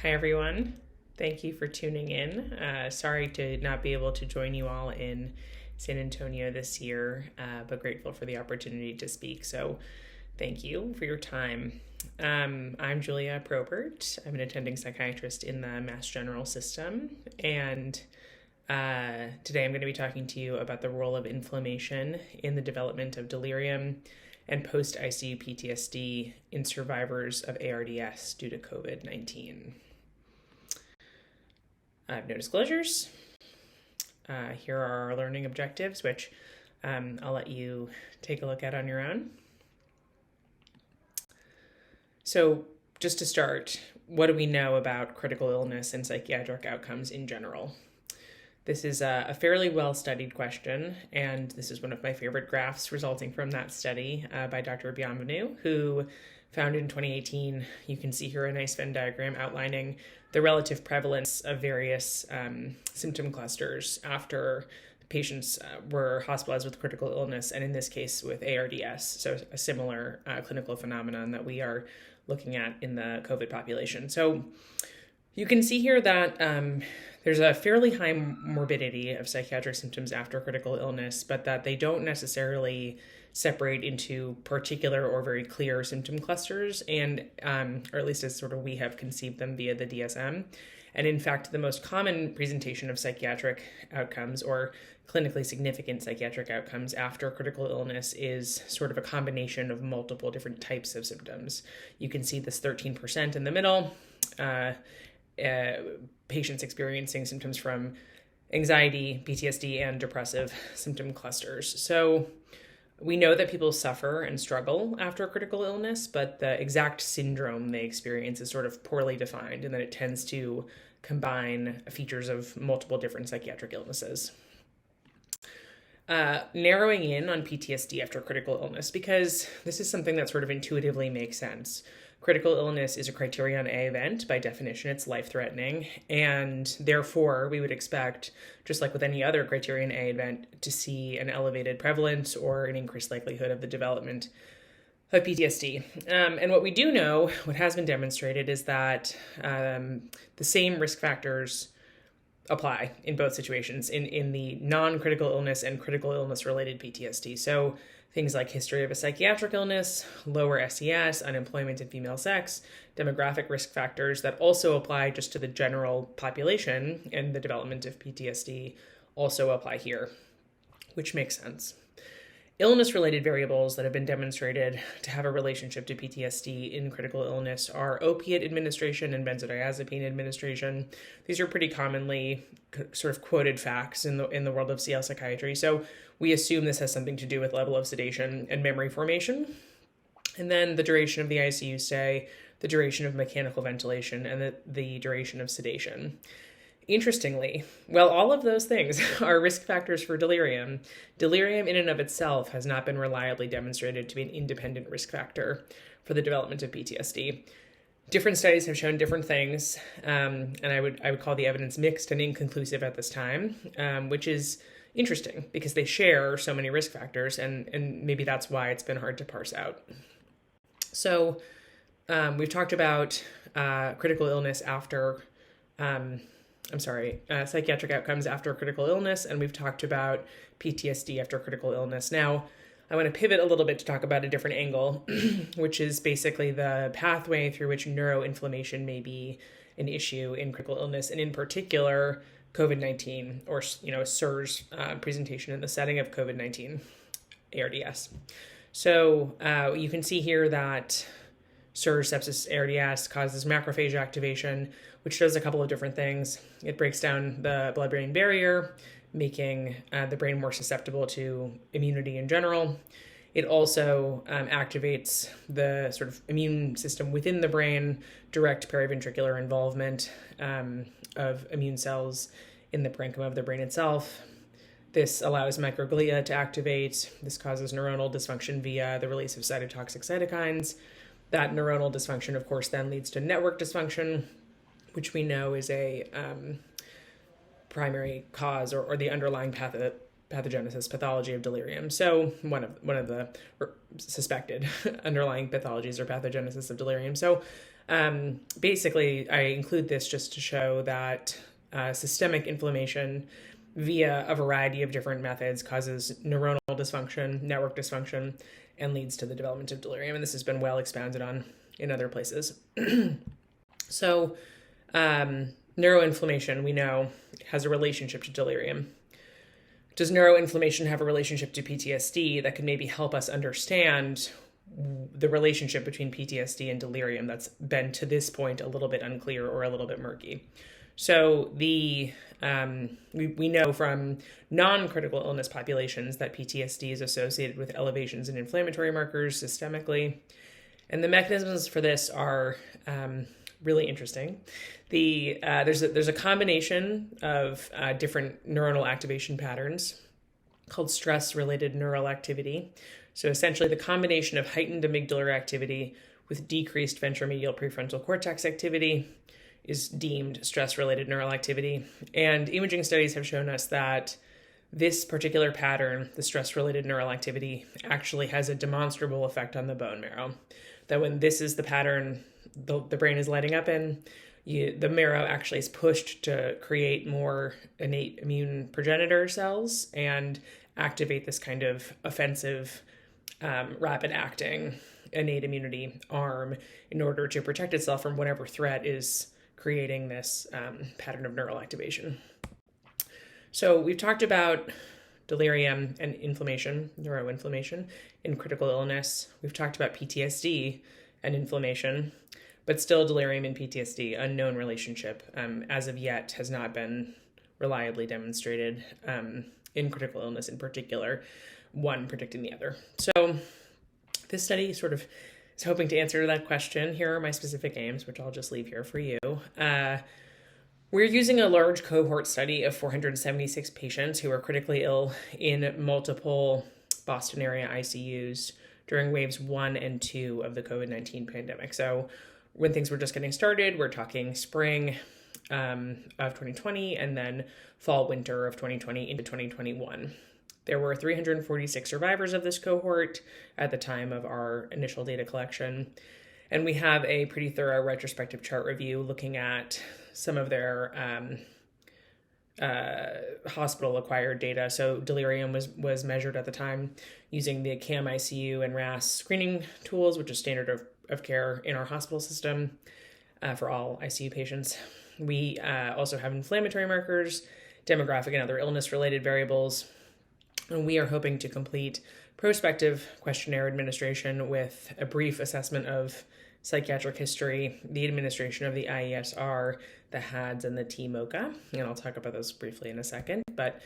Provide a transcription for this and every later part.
Hi, everyone. Thank you for tuning in. Sorry to not be able to join you all in San Antonio this year, but grateful for the opportunity to speak. So thank you for your time. I'm Julia Probert. I'm an attending psychiatrist in the Mass General system, and today I'm going to be talking to you about the role of inflammation in the development of delirium and post-ICU PTSD in survivors of ARDS due to COVID-19. I have no disclosures. Here are our learning objectives, which I'll let you take a look at on your own. So just to start, what do we know about critical illness and psychiatric outcomes in general? This is a fairly well-studied question, and this is one of my favorite graphs resulting from that study by Dr. Bienvenu, who found in 2018. You can see here a nice Venn diagram outlining the relative prevalence of various symptom clusters after patients were hospitalized with critical illness, and in this case with ARDS, so a similar clinical phenomenon that we are looking at in the COVID population. So you can see here that there's a fairly high morbidity of psychiatric symptoms after critical illness, but that they don't necessarily separate into particular or very clear symptom clusters, and or at least as sort of we have conceived them via the DSM. And in fact, the most common presentation of psychiatric outcomes or clinically significant psychiatric outcomes after critical illness is sort of a combination of multiple different types of symptoms. You can see this 13% in the middle, patients experiencing symptoms from anxiety, PTSD, and depressive symptom clusters. So we know that people suffer and struggle after a critical illness, but the exact syndrome they experience is sort of poorly defined, and that it tends to combine features of multiple different psychiatric illnesses. Narrowing in on PTSD after critical illness, because this is something that sort of intuitively makes sense. Critical illness is a Criterion A event. By definition, it's life-threatening, and therefore we would expect, just like with any other Criterion A event, to see an elevated prevalence or an increased likelihood of the development of PTSD. And what we do know, what has been demonstrated, is that the same risk factors apply in both situations, in the non-critical illness and critical illness-related PTSD. So things like history of a psychiatric illness, lower SES, unemployment and female sex, demographic risk factors that also apply just to the general population and the development of PTSD also apply here, which makes sense. Illness-related variables that have been demonstrated to have a relationship to PTSD in critical illness are opiate administration and benzodiazepine administration. These are pretty commonly sort of quoted facts in the world of CL psychiatry. So we assume this has something to do with level of sedation and memory formation. And then the duration of the ICU stay, the duration of mechanical ventilation, and the duration of sedation. Interestingly, while all of those things are risk factors for delirium, delirium in and of itself has not been reliably demonstrated to be an independent risk factor for the development of PTSD. Different studies have shown different things, and I would call the evidence mixed and inconclusive at this time, which is interesting because they share so many risk factors, and maybe that's why it's been hard to parse out. So we've talked about critical illness after psychiatric outcomes after critical illness, and we've talked about PTSD after critical illness. Now, I want to pivot a little bit to talk about a different angle, which is basically the pathway through which neuroinflammation may be an issue in critical illness, and in particular, COVID-19 or SIRS presentation in the setting of COVID-19, ARDS. So you can see here that SIRS, sepsis, ARDS causes macrophage activation, which does a couple of different things. It breaks down the blood-brain barrier, making the brain more susceptible to immunity in general. It also activates the sort of immune system within the brain, direct periventricular involvement of immune cells in the parenchyma of the brain itself. This allows microglia to activate. This causes neuronal dysfunction via the release of cytotoxic cytokines. That neuronal dysfunction, of course, then leads to network dysfunction, which we know is a primary cause or the underlying pathogenesis pathology of delirium. So one of the suspected underlying pathologies or pathogenesis of delirium. So Basically, I include this just to show that systemic inflammation via a variety of different methods causes neuronal dysfunction, network dysfunction, and leads to the development of delirium. And this has been well expounded on in other places. So, neuroinflammation, we know, has a relationship to delirium. Does neuroinflammation have a relationship to PTSD that could maybe help us understand the relationship between PTSD and delirium that's been to this point a little bit unclear or a little bit murky? So we know from non-critical illness populations that PTSD is associated with elevations in inflammatory markers systemically. And the mechanisms for this are really interesting. There's a combination of different neuronal activation patterns called stress-related neural activity. So essentially the combination of heightened amygdala activity with decreased ventromedial prefrontal cortex activity is deemed stress-related neural activity. And imaging studies have shown us that this particular pattern, the stress-related neural activity, actually has a demonstrable effect on the bone marrow. That when this is the pattern the brain is lighting up in, the marrow actually is pushed to create more innate immune progenitor cells and activate this kind of offensive, rapid-acting innate immunity arm in order to protect itself from whatever threat is creating this pattern of neural activation. So we've talked about delirium and inflammation, neuroinflammation in critical illness. We've talked about PTSD and inflammation, but still delirium and PTSD, unknown relationship, as of yet has not been reliably demonstrated in critical illness in particular, one predicting the other. So this study sort of is hoping to answer that question. Here are my specific aims, which I'll just leave here for you. We're using a large cohort study of 476 patients who are critically ill in multiple Boston area ICUs during waves 1 and 2 of the COVID-19 pandemic. So when things were just getting started, we're talking spring of 2020 and then fall, winter of 2020 into 2021. There were 346 survivors of this cohort at the time of our initial data collection. And we have a pretty thorough retrospective chart review looking at some of their hospital-acquired data. So delirium was measured at the time using the CAM-ICU and RAS screening tools, which is standard of care in our hospital system for all ICU patients. We also have inflammatory markers, demographic and other illness-related variables. And we are hoping to complete prospective questionnaire administration with a brief assessment of psychiatric history, the administration of the IESR, the HADS, and the TMOCA. And I'll talk about those briefly in a second. But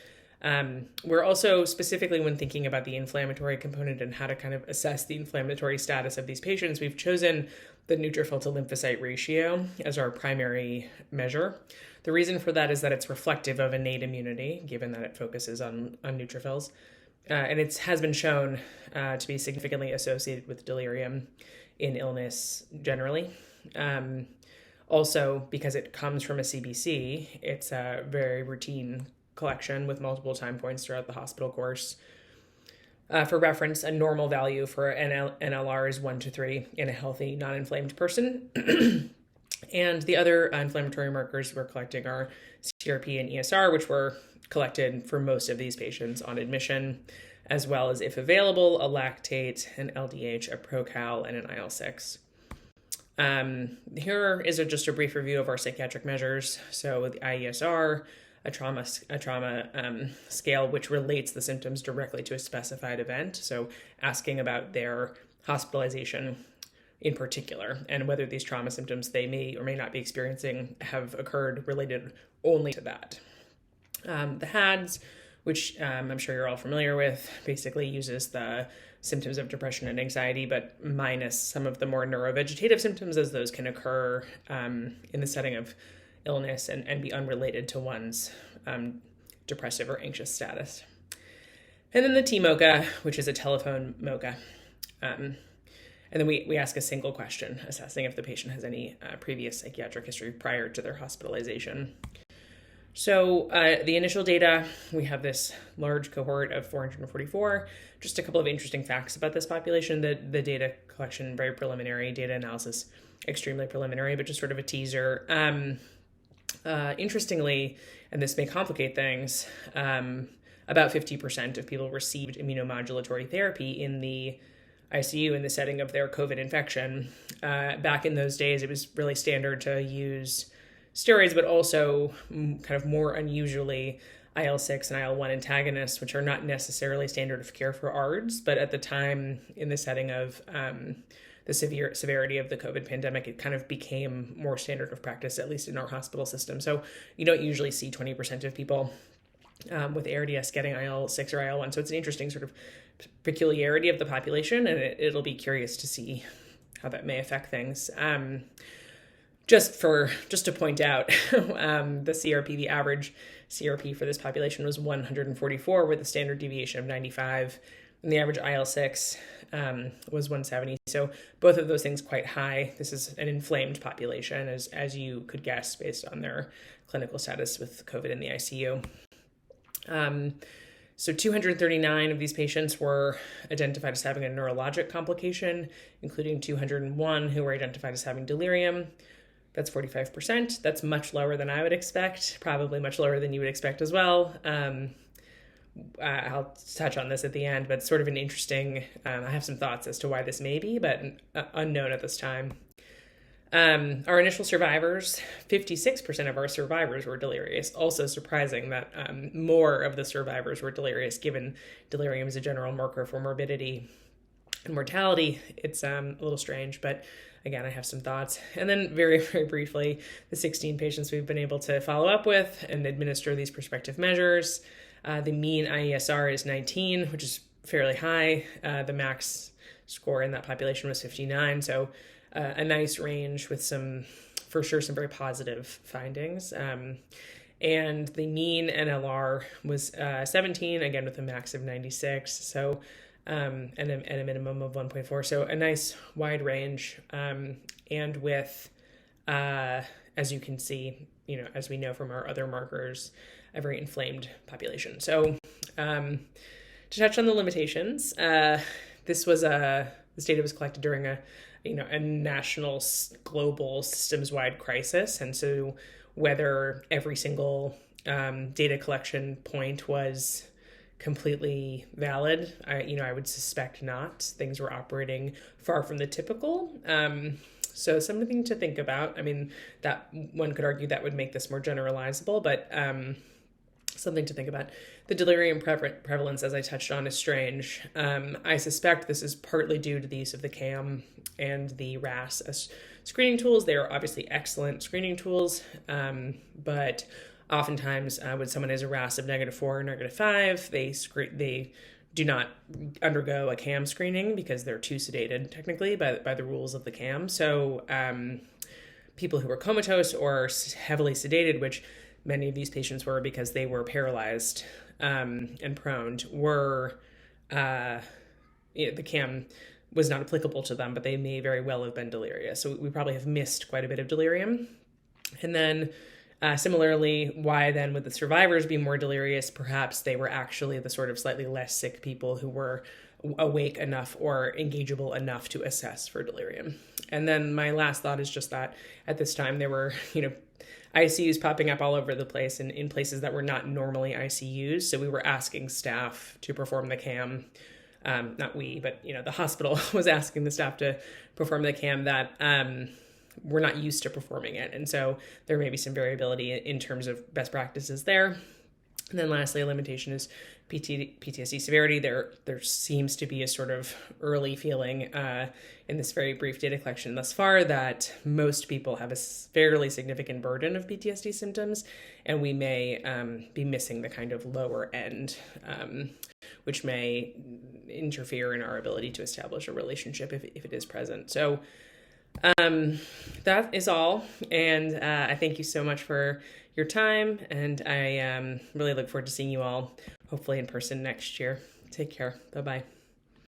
we're also specifically, when thinking about the inflammatory component and how to kind of assess the inflammatory status of these patients, we've chosen the neutrophil to lymphocyte ratio as our primary measure. The reason for that is that it's reflective of innate immunity, given that it focuses on neutrophils. And it has been shown to be significantly associated with delirium in illness generally. Also, because it comes from a CBC, it's a very routine collection with multiple time points throughout the hospital course. For reference, a normal value for NLR is 1 to 3 in a healthy, non-inflamed person. And the other inflammatory markers we're collecting are CRP and ESR, which were collected for most of these patients on admission, as well as, if available, a lactate, an LDH, a procal, and an IL-6. Here is just a brief review of our psychiatric measures. So the IESR, a trauma scale which relates the symptoms directly to a specified event. So asking about their hospitalization in particular, and whether these trauma symptoms they may or may not be experiencing have occurred related only to that. The HADS, which I'm sure you're all familiar with, basically uses the symptoms of depression and anxiety, but minus some of the more neurovegetative symptoms, as those can occur in the setting of illness and be unrelated to one's depressive or anxious status. And then the TMOCA, which is a telephone MOCA. And then we ask a single question, assessing if the patient has any previous psychiatric history prior to their hospitalization. So the initial data, we have this large cohort of 444. Just a couple of interesting facts about this population. The data collection, very preliminary data analysis, extremely preliminary, but just sort of a teaser. Interestingly, and this may complicate things, about 50% of people received immunomodulatory therapy in the ICU in the setting of their COVID infection. Back in those days, it was really standard to use steroids, but also kind of more unusually IL-6 and IL-1 antagonists, which are not necessarily standard of care for ARDS, but at the time in the setting of the severity of the COVID pandemic, it kind of became more standard of practice, at least in our hospital system. So you don't usually see 20% of people with ARDS getting IL-6 or IL-1. So it's an interesting sort of peculiarity of the population, and it'll be curious to see how that may affect things. Just to point out, the CRP, the average CRP for this population was 144 with a standard deviation of 95, and the average IL-6 was 170. So both of those things quite high. This is an inflamed population, as you could guess based on their clinical status with COVID in the ICU. So 239 of these patients were identified as having a neurologic complication, including 201 who were identified as having delirium. That's 45%. That's much lower than I would expect, probably much lower than you would expect as well. I'll touch on this at the end, but it's sort of an interesting, I have some thoughts as to why this may be, but unknown at this time. Our initial survivors, 56% of our survivors were delirious. Also surprising that more of the survivors were delirious, given delirium is a general marker for morbidity and mortality. It's a little strange, but again, I have some thoughts. And then very, very briefly, the 16 patients we've been able to follow up with and administer these prospective measures. The mean IESR is 19, which is fairly high. The max score in that population was 59. So a nice range with for sure, some very positive findings. And the mean NLR was 17, again, with a max of 96. So, and a minimum of 1.4. So a nice wide range. And with, as you can see, as we know from our other markers, a very inflamed population. So to touch on the limitations, this data was collected during a national, global, systems-wide crisis. And so whether every single data collection point was completely valid, I would suspect not. Things were operating far from the typical. So something to think about. I mean, that one could argue that would make this more generalizable, but something to think about. The delirium prevalence, as I touched on, is strange. I suspect this is partly due to the use of the CAM and the RAS as screening tools. They are obviously excellent screening tools, but oftentimes when someone has a RAS of -4 or -5, they do not undergo a CAM screening because they're too sedated, technically, by the rules of the CAM. So people who were comatose or heavily sedated, which many of these patients were because they were paralyzed and prone, the CAM was not applicable to them, but they may very well have been delirious. So we probably have missed quite a bit of delirium. And then similarly, why then would the survivors be more delirious? Perhaps they were actually the sort of slightly less sick people who were awake enough or engageable enough to assess for delirium. And then my last thought is just that at this time there were, ICUs popping up all over the place and in places that were not normally ICUs. So we were asking staff to perform the CAM. Not we, but the hospital was asking the staff to perform the CAM that we're not used to performing it. And so there may be some variability in terms of best practices there. And then lastly, a limitation is PTSD severity. There seems to be a sort of early feeling in this very brief data collection thus far that most people have a fairly significant burden of PTSD symptoms, and we may be missing the kind of lower end, which may interfere in our ability to establish a relationship if it is present. So that is all, and I thank you so much for your time, and I really look forward to seeing you all hopefully in person next year. Take care. Bye-bye.